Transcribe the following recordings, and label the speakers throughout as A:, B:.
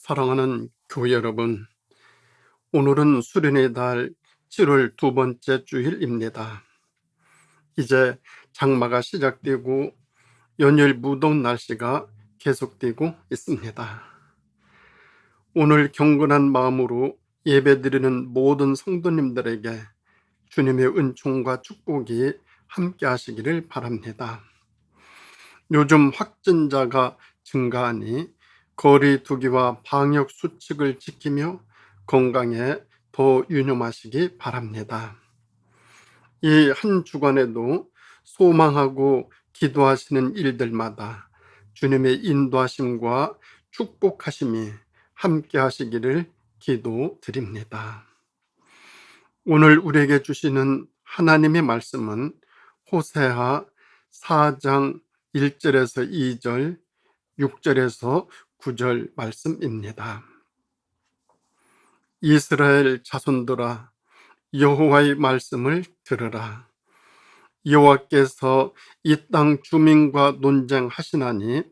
A: 사랑하는 교회 여러분, 오늘은 수련의 달 7월 두 번째 주일입니다. 이제 장마가 시작되고 연일 무더운 날씨가 계속되고 있습니다. 오늘 경건한 마음으로 예배드리는 모든 성도님들에게 주님의 은총과 축복이 함께 하시기를 바랍니다. 요즘 확진자가 증가하니 거리 두기와 방역 수칙을 지키며 건강에 더 유념하시기 바랍니다. 이 한 주간에도 소망하고 기도하시는 일들마다 주님의 인도하심과 축복하심이 함께 하시기를 기도드립니다. 오늘 우리에게 주시는 하나님의 말씀은 호세아 4장 1절에서 2절, 6절에서 9절 말씀입니다. 이스라엘 자손들아, 여호와의 말씀을 들으라. 여호와께서 이 땅 주민과 논쟁하시나니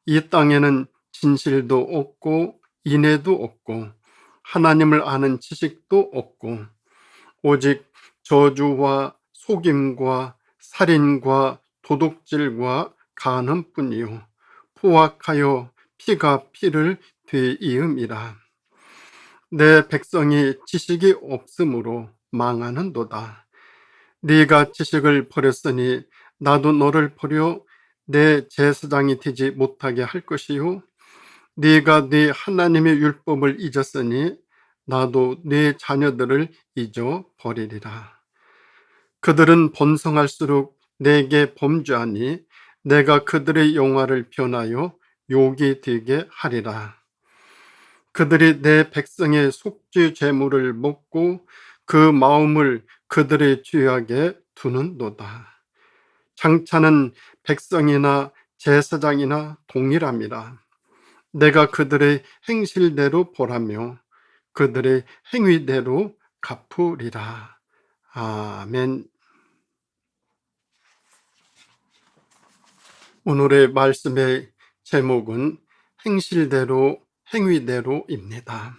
A: 이 땅에는 진실도 없고 인애도 없고 하나님을 아는 지식도 없고 오직 저주와 속임과 살인과 도둑질과 간음뿐이요 포악하여 피가 피를 되이음이라. 내 백성이 지식이 없으므로 망하는도다. 네가 지식을 버렸으니 나도 너를 버려 내 제사장이 되지 못하게 할 것이요 네가 네 하나님의 율법을 잊었으니 나도 네 자녀들을 잊어버리리라. 그들은 번성할수록 내게 범죄하니 내가 그들의 영화를 변하여 욕이 되게 하리라. 그들이 내 백성의 속죄 제물을 먹고 그 마음을 그들의 죄악에 두는도다. 장차는 백성이나 제사장이나 동일함이라. 내가 그들의 행실대로 벌하며 그들의 행위대로 갚으리라. 아멘. 오늘의 말씀의 제목은 행실대로 행위대로입니다.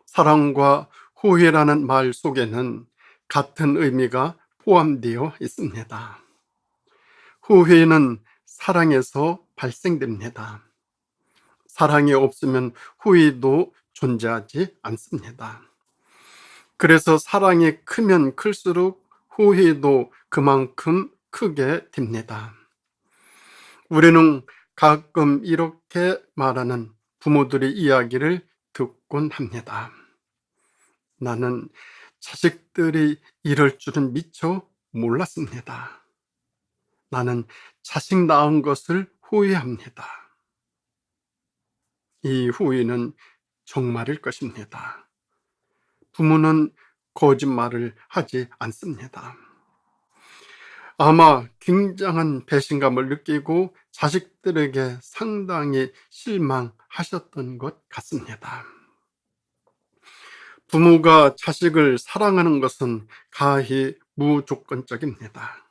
A: 사랑과 후회라는 말 속에는 같은 의미가 포함되어 있습니다. 후회는 사랑에서 발생됩니다. 사랑이 없으면 후회도 존재하지 않습니다. 그래서 사랑이 크면 클수록 후회도 그만큼 크게 됩니다. 우리는 가끔 이렇게 말하는 부모들의 이야기를 듣곤 합니다. 나는 자식들이 이럴 줄은 미처 몰랐습니다. 나는 자식 낳은 것을 후회합니다. 이 후회는 정말일 것입니다. 부모는 거짓말을 하지 않습니다. 아마 굉장한 배신감을 느끼고 자식들에게 상당히 실망하셨던 것 같습니다. 부모가 자식을 사랑하는 것은 가히 무조건적입니다.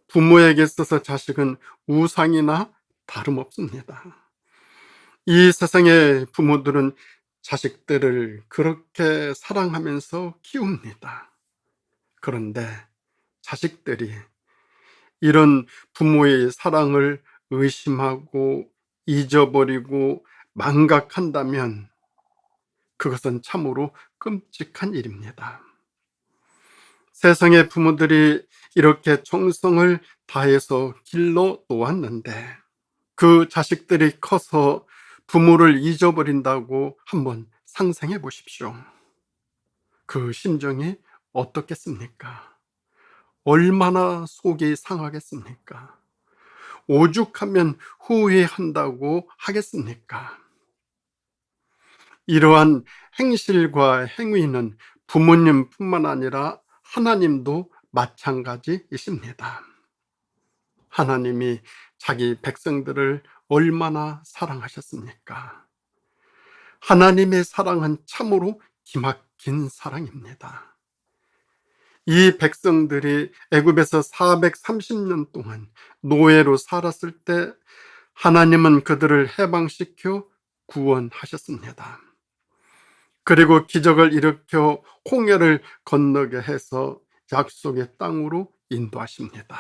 A: 부모에게 있어서 자식은 우상이나 다름없습니다. 이 세상의 부모들은 자식들을 그렇게 사랑하면서 키웁니다. 그런데 자식들이 이런 부모의 사랑을 의심하고 잊어버리고 망각한다면 그것은 참으로 끔찍한 일입니다. 세상의 부모들이 이렇게 정성을 다해서 길러 놓았는데 그 자식들이 커서 부모를 잊어버린다고 한번 상상해 보십시오. 그 심정이 어떻겠습니까? 얼마나 속이 상하겠습니까? 오죽하면 후회한다고 하겠습니까? 이러한 행실과 행위는 부모님뿐만 아니라 하나님도 마찬가지이십니다. 하나님이 자기 백성들을 얼마나 사랑하셨습니까? 하나님의 사랑은 참으로 기막힌 사랑입니다. 이 백성들이 애굽에서 430년 동안 노예로 살았을 때 하나님은 그들을 해방시켜 구원하셨습니다. 그리고 기적을 일으켜 홍해를 건너게 해서 약속의 땅으로 인도하십니다.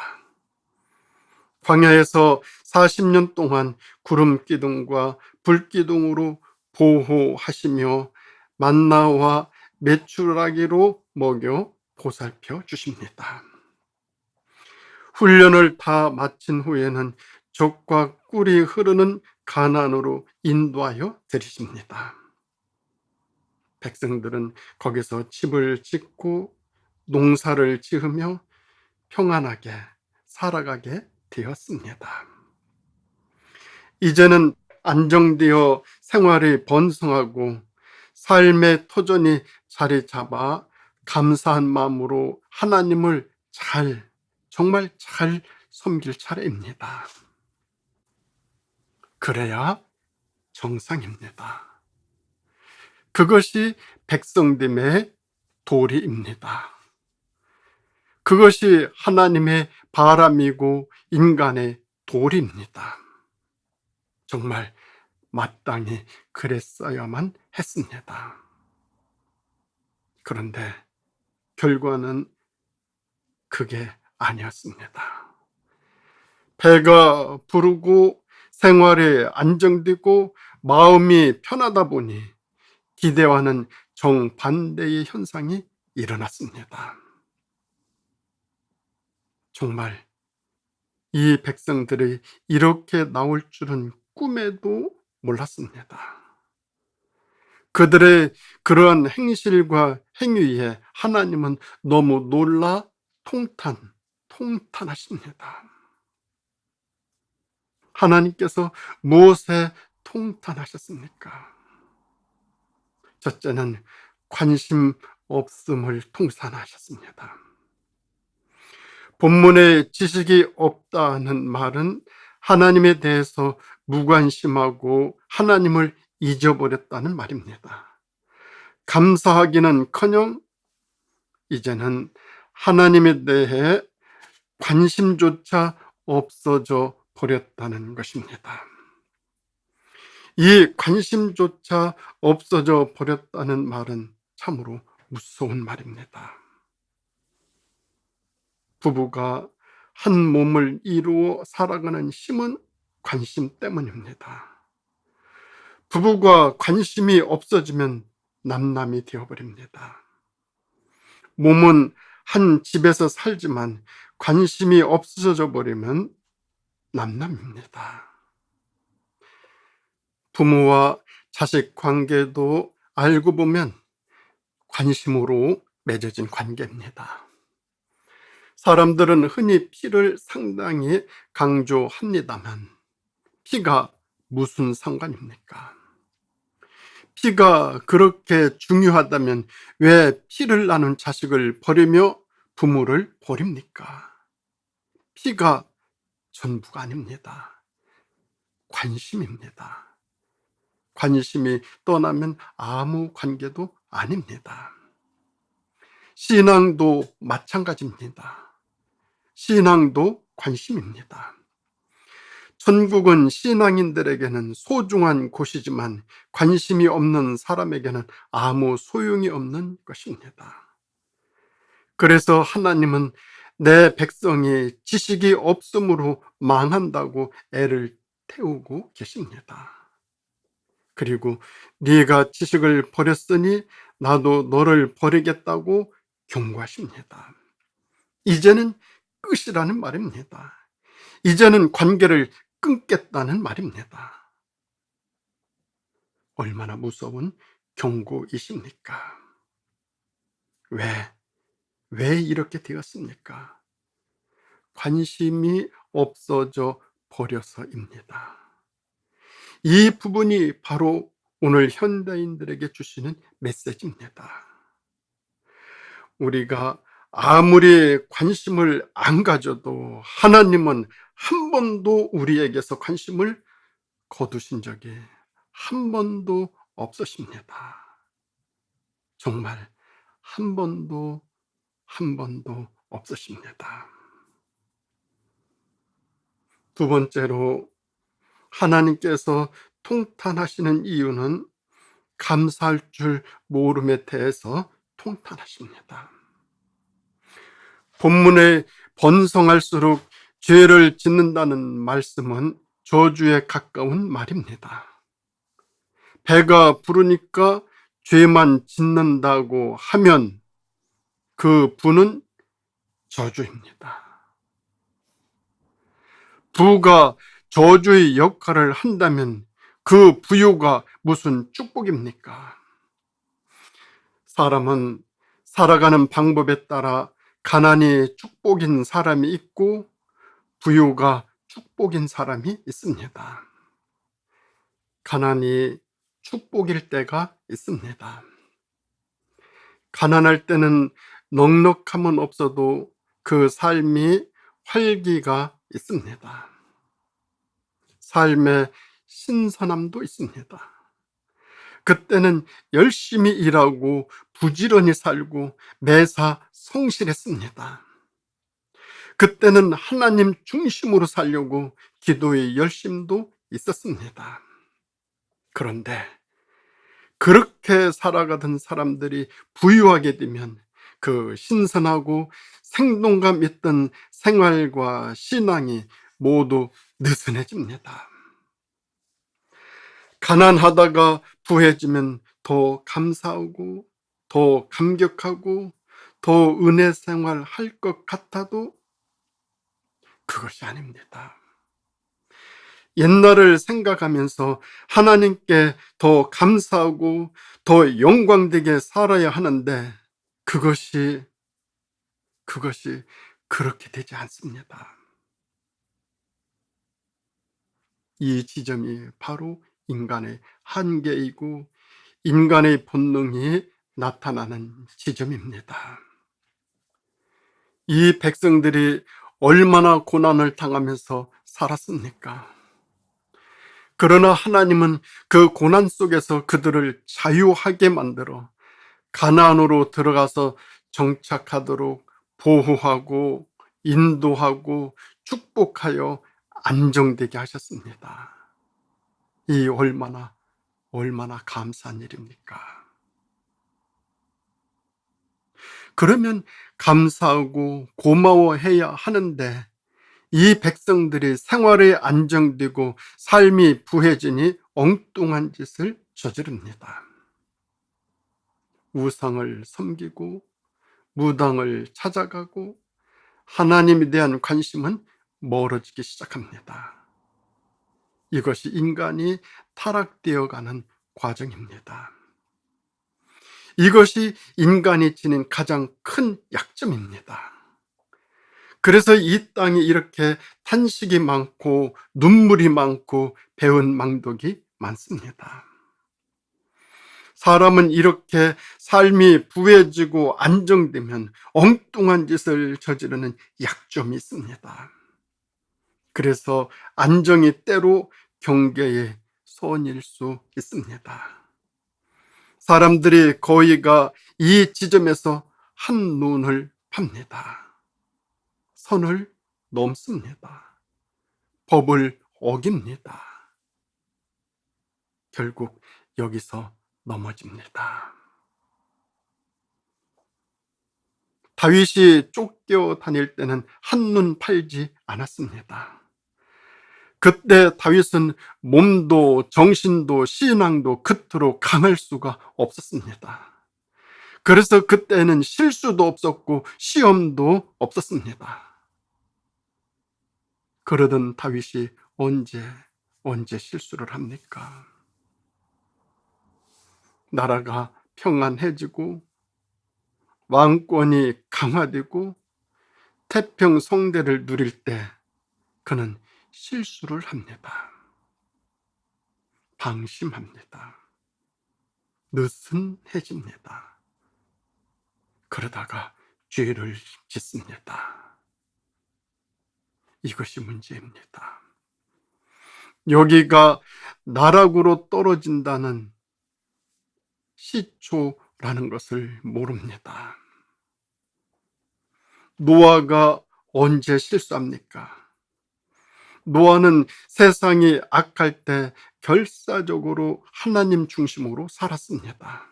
A: 광야에서 40년 동안 구름 기둥과 불 기둥으로 보호하시며 만나와 메추라기로 먹여 보살펴 주십니다. 훈련을 다 마친 후에는 젖과 꿀이 흐르는 가나안으로 인도하여 들이십니다. 백성들은 거기서 집을 짓고 농사를 지으며 평안하게 살아가게 되었습니다. 이제는 안정되어 생활이 번성하고 삶의 터전이 자리 잡아 감사한 마음으로 하나님을 정말 잘 섬길 차례입니다. 그래야 정상입니다. 그것이 백성됨의 도리입니다. 그것이 하나님의 바람이고 인간의 도리입니다. 정말 마땅히 그랬어야만 했습니다. 그런데 결과는 그게 아니었습니다. 배가 부르고 생활이 안정되고 마음이 편하다 보니 기대와는 정반대의 현상이 일어났습니다. 정말 이 백성들이 이렇게 나올 줄은 꿈에도 몰랐습니다. 그들의 그러한 행실과 행위에 하나님은 너무 놀라 통탄하십니다. 하나님께서 무엇에 통탄하셨습니까? 첫째는 관심 없음을 통탄하셨습니다. 본문에 지식이 없다는 말은 하나님에 대해서 무관심하고 하나님을 잊어버렸다는 말입니다. 감사하기는커녕 이제는 하나님에 대해 관심조차 없어져 버렸다는 것입니다. 이 관심조차 없어져 버렸다는 말은 참으로 무서운 말입니다. 부부가 한 몸을 이루어 살아가는 힘은 관심 때문입니다. 부부가 관심이 없어지면 남남이 되어버립니다. 몸은 한 집에서 살지만 관심이 없어져 버리면 남남입니다. 부모와 자식 관계도 알고 보면 관심으로 맺어진 관계입니다. 사람들은 흔히 피를 상당히 강조합니다만 피가 무슨 상관입니까? 피가 그렇게 중요하다면 왜 피를 나눈 자식을 버리며 부모를 버립니까? 피가 전부가 아닙니다. 관심입니다. 관심이 떠나면 아무 관계도 아닙니다. 신앙도 마찬가지입니다. 신앙도 관심입니다. 천국은 신앙인들에게는 소중한 곳이지만 관심이 없는 사람에게는 아무 소용이 없는 것입니다. 그래서 하나님은 내 백성이 지식이 없으므로 망한다고 애를 태우고 계십니다. 그리고 네가 지식을 버렸으니 나도 너를 버리겠다고 경고하십니다. 이제는 끝이라는 말입니다. 이제는 관계를 끊겠다는 말입니다. 얼마나 무서운 경고이십니까? 왜 이렇게 되었습니까? 관심이 없어져 버려서입니다. 이 부분이 바로 오늘 현대인들에게 주시는 메시지입니다. 우리가 아무리 관심을 안 가져도 하나님은 한 번도 우리에게서 관심을 거두신 적이 한 번도 없으십니다. 정말 한 번도 없으십니다. 두 번째로 하나님께서 통탄하시는 이유는 감사할 줄 모름에 대해서 통탄하십니다. 본문에 번성할수록 죄를 짓는다는 말씀은 저주에 가까운 말입니다. 배가 부르니까 죄만 짓는다고 하면 그 부는 저주입니다. 부가 저주의 역할을 한다면 그 부유가 무슨 축복입니까? 사람은 살아가는 방법에 따라 가난이 축복인 사람이 있고 부유가 축복인 사람이 있습니다. 가난이 축복일 때가 있습니다. 가난할 때는 넉넉함은 없어도 그 삶이 활기가 있습니다. 삶의 신선함도 있습니다. 그때는 열심히 일하고 부지런히 살고 매사 성실했습니다. 그때는 하나님 중심으로 살려고 기도의 열심도 있었습니다. 그런데 그렇게 살아가던 사람들이 부유하게 되면 그 신선하고 생동감 있던 생활과 신앙이 모두 느슨해집니다. 가난하다가 부해지면 더 감사하고 더 감격하고 더 은혜 생활할 것 같아도 그것이 아닙니다. 옛날을 생각하면서 하나님께 더 감사하고 더 영광되게 살아야 하는데 그것이 그렇게 되지 않습니다. 이 지점이 바로 인간의 한계이고 인간의 본능이 나타나는 지점입니다. 이 백성들이 얼마나 고난을 당하면서 살았습니까? 그러나 하나님은 그 고난 속에서 그들을 자유하게 만들어 가나안으로 들어가서 정착하도록 보호하고 인도하고 축복하여 안정되게 하셨습니다. 이 얼마나 감사한 일입니까? 그러면 감사하고 고마워해야 하는데 이 백성들이 생활이 안정되고 삶이 부해지니 엉뚱한 짓을 저지릅니다. 우상을 섬기고 무당을 찾아가고 하나님에 대한 관심은 멀어지기 시작합니다. 이것이 인간이 타락되어가는 과정입니다. 이것이 인간이 지닌 가장 큰 약점입니다. 그래서 이 땅에 이렇게 탄식이 많고 눈물이 많고 배은망덕이 많습니다. 사람은 이렇게 삶이 부해지고 안정되면 엉뚱한 짓을 저지르는 약점이 있습니다. 그래서 안정이 때로 경계의 선일 수 있습니다. 사람들이 거의가 이 지점에서 한눈을 팝니다. 선을 넘습니다. 법을 어깁니다. 결국 여기서 넘어집니다. 다윗이 쫓겨 다닐 때는 한눈 팔지 않았습니다. 그때 다윗은 몸도 정신도 신앙도 그토록 강할 수가 없었습니다. 그래서 그때는 실수도 없었고 시험도 없었습니다. 그러던 다윗이 언제 실수를 합니까? 나라가 평안해지고 왕권이 강화되고 태평성대를 누릴 때 그는 실수를 합니다. 방심합니다. 느슨해집니다. 그러다가 죄를 짓습니다. 이것이 문제입니다. 여기가 나락으로 떨어진다는 시초라는 것을 모릅니다. 노아가 언제 실수합니까? 노아는 세상이 악할 때 결사적으로 하나님 중심으로 살았습니다.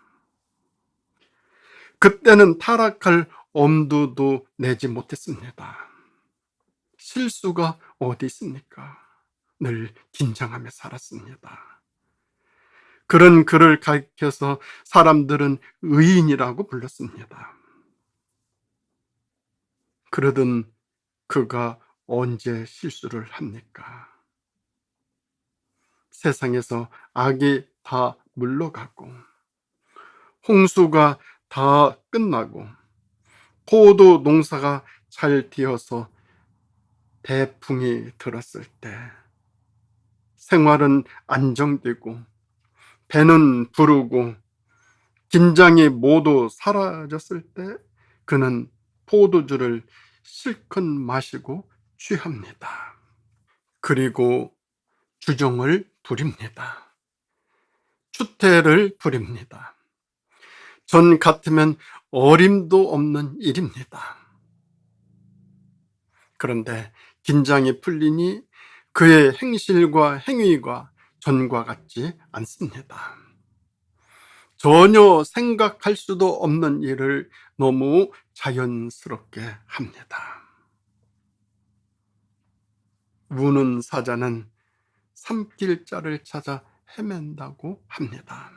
A: 그때는 타락할 엄두도 내지 못했습니다. 실수가 어디 있습니까? 늘 긴장하며 살았습니다. 그런 그를 가리켜서 사람들은 의인이라고 불렀습니다. 그러던 그가 언제 실수를 합니까? 세상에서 악이 다 물러가고 홍수가 다 끝나고 포도 농사가 잘 되어서 대풍이 들었을 때 생활은 안정되고 배는 부르고 긴장이 모두 사라졌을 때 그는 포도주를 실컷 마시고 취합니다. 그리고 주정을 부립니다. 추태를 부립니다. 전 같으면 어림도 없는 일입니다. 그런데 긴장이 풀리니 그의 행실과 행위가 전과 같지 않습니다. 전혀 생각할 수도 없는 일을 너무 자연스럽게 합니다. 우는 사자는 삼킬자를 찾아 헤맨다고 합니다.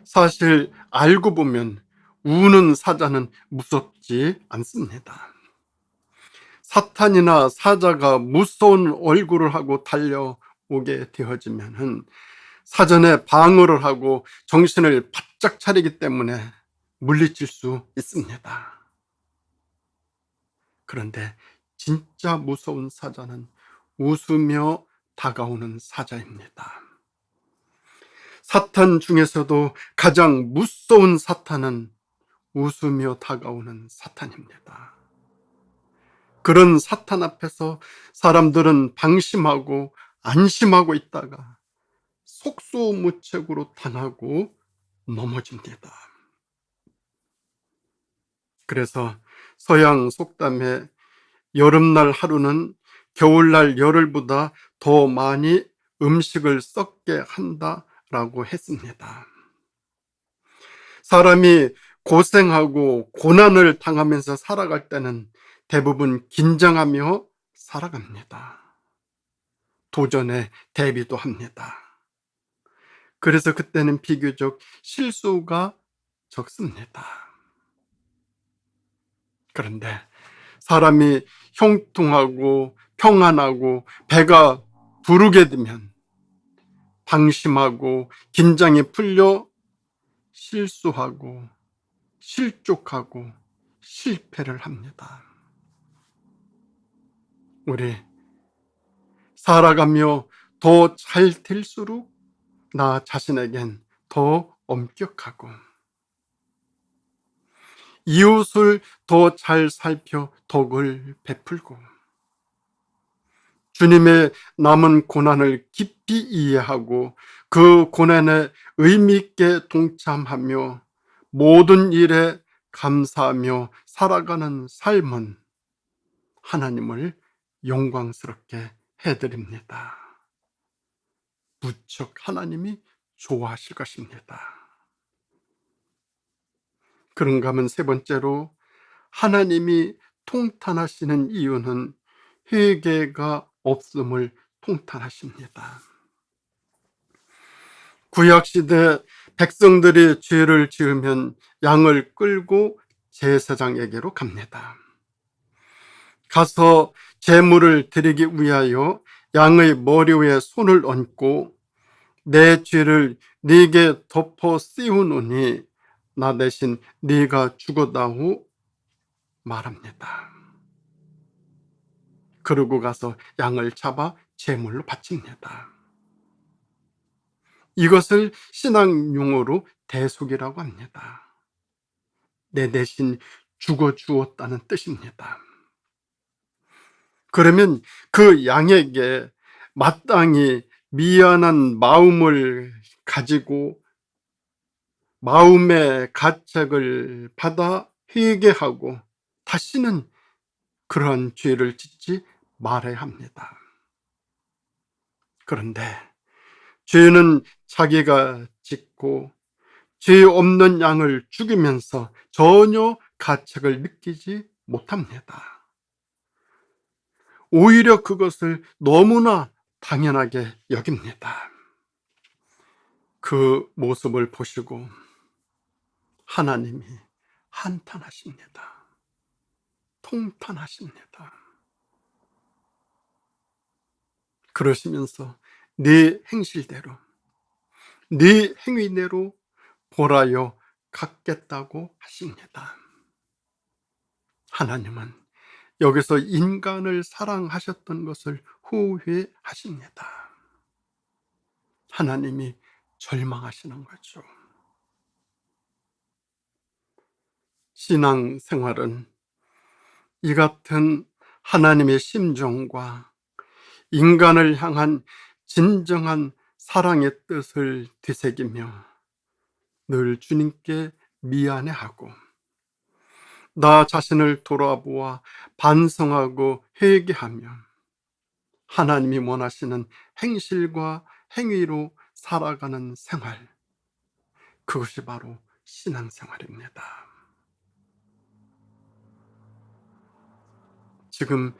A: 사실 알고 보면 우는 사자는 무섭지 않습니다. 사탄이나 사자가 무서운 얼굴을 하고 달려오게 되어지면 사전에 방어를 하고 정신을 바짝 차리기 때문에 물리칠 수 있습니다. 그런데 진짜 무서운 사자는 웃으며 다가오는 사자입니다. 사탄 중에서도 가장 무서운 사탄은 웃으며 다가오는 사탄입니다. 그런 사탄 앞에서 사람들은 방심하고 안심하고 있다가 속수무책으로 당하고 넘어집니다. 그래서 서양 속담에 여름날 하루는 겨울날 열흘보다 더 많이 음식을 썩게 한다라고 했습니다. 사람이 고생하고 고난을 당하면서 살아갈 때는 대부분 긴장하며 살아갑니다. 도전에 대비도 합니다. 그래서 그때는 비교적 실수가 적습니다. 그런데 사람이 형통하고 평안하고 배가 부르게 되면 방심하고 긴장이 풀려 실수하고 실족하고 실패를 합니다. 우리 살아가며 더 잘 될수록 나 자신에겐 더 엄격하고 이웃을 더 잘 살펴 덕을 베풀고 주님의 남은 고난을 깊이 이해하고 그 고난에 의미 있게 동참하며 모든 일에 감사하며 살아가는 삶은 하나님을 영광스럽게 해드립니다. 무척 하나님이 좋아하실 것입니다. 그런가 하면 세 번째로 하나님이 통탄하시는 이유는 회개가 없음을 통탄하십니다. 구약시대 백성들이 죄를 지으면 양을 끌고 제사장에게로 갑니다. 가서 제물을 드리기 위하여 양의 머리 위에 손을 얹고 내 죄를 네게 덮어 씌우노니 나 대신 네가 죽어다오 말합니다. 그러고 가서 양을 잡아 제물로 바칩니다. 이것을 신앙 용어로 대속이라고 합니다. 내 대신 죽어 주었다는 뜻입니다. 그러면 그 양에게 마땅히 미안한 마음을 가지고 마음의 가책을 받아 회개하고 다시는 그러한 죄를 짓지 말아야 합니다. 그런데 죄는 자기가 짓고 죄 없는 양을 죽이면서 전혀 가책을 느끼지 못합니다. 오히려 그것을 너무나 당연하게 여깁니다. 그 모습을 보시고 하나님이 한탄하십니다. 통탄하십니다. 그러시면서 네 행실대로, 네 행위대로 보라여 갚겠다고 하십니다. 하나님은 여기서 인간을 사랑하셨던 것을 후회하십니다. 하나님이 절망하시는 거죠. 신앙생활은 이 같은 하나님의 심정과 인간을 향한 진정한 사랑의 뜻을 되새기며 늘 주님께 미안해하고 나 자신을 돌아보아 반성하고 회개하며 하나님이 원하시는 행실과 행위로 살아가는 생활, 그것이 바로 신앙생활입니다. 지금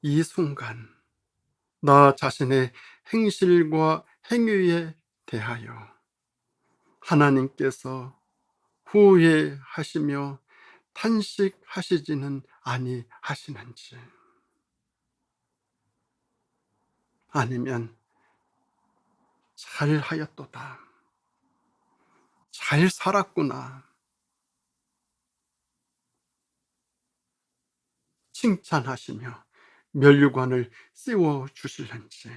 A: 이 순간 나 자신의 행실과 행위에 대하여 하나님께서 후회하시며 탄식하시지는 아니하시는지, 아니면 잘하였도다, 잘 살았구나, 칭찬하시며 면류관을 씌워 주실는지.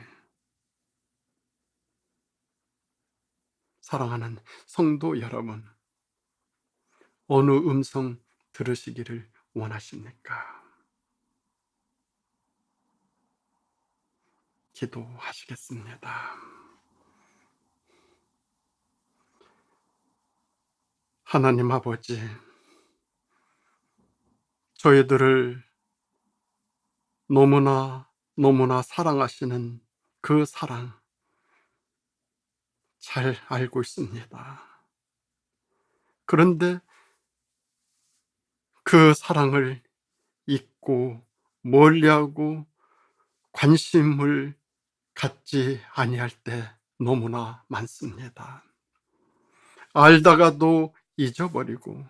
A: 사랑하는 성도 여러분, 어느 음성 들으시기를 원하십니까? 기도하시겠습니다. 하나님 아버지, 저희들을 너무나 사랑하시는 그 사랑 잘 알고 있습니다. 그런데 그 사랑을 잊고 멀리하고 관심을 갖지 아니할 때 너무나 많습니다. 알다가도 잊어버리고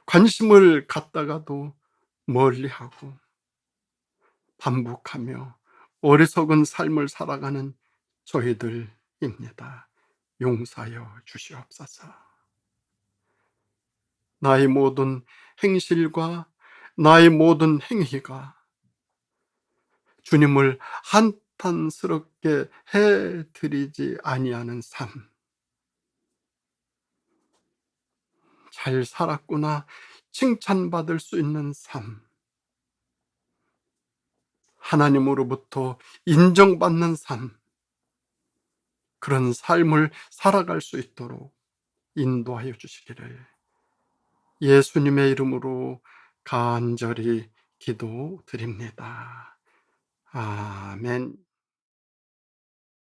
A: 관심을 갖다가도 멀리하고 반복하며 어리석은 삶을 살아가는 저희들입니다. 용서하여 주시옵소서. 나의 모든 행실과 나의 모든 행위가 주님을 한탄스럽게 해드리지 아니하는 삶, 잘 살았구나 칭찬받을 수 있는 삶, 하나님으로부터 인정받는 삶, 그런 삶을 살아갈 수 있도록 인도하여 주시기를 예수님의 이름으로 간절히 기도드립니다. 아멘.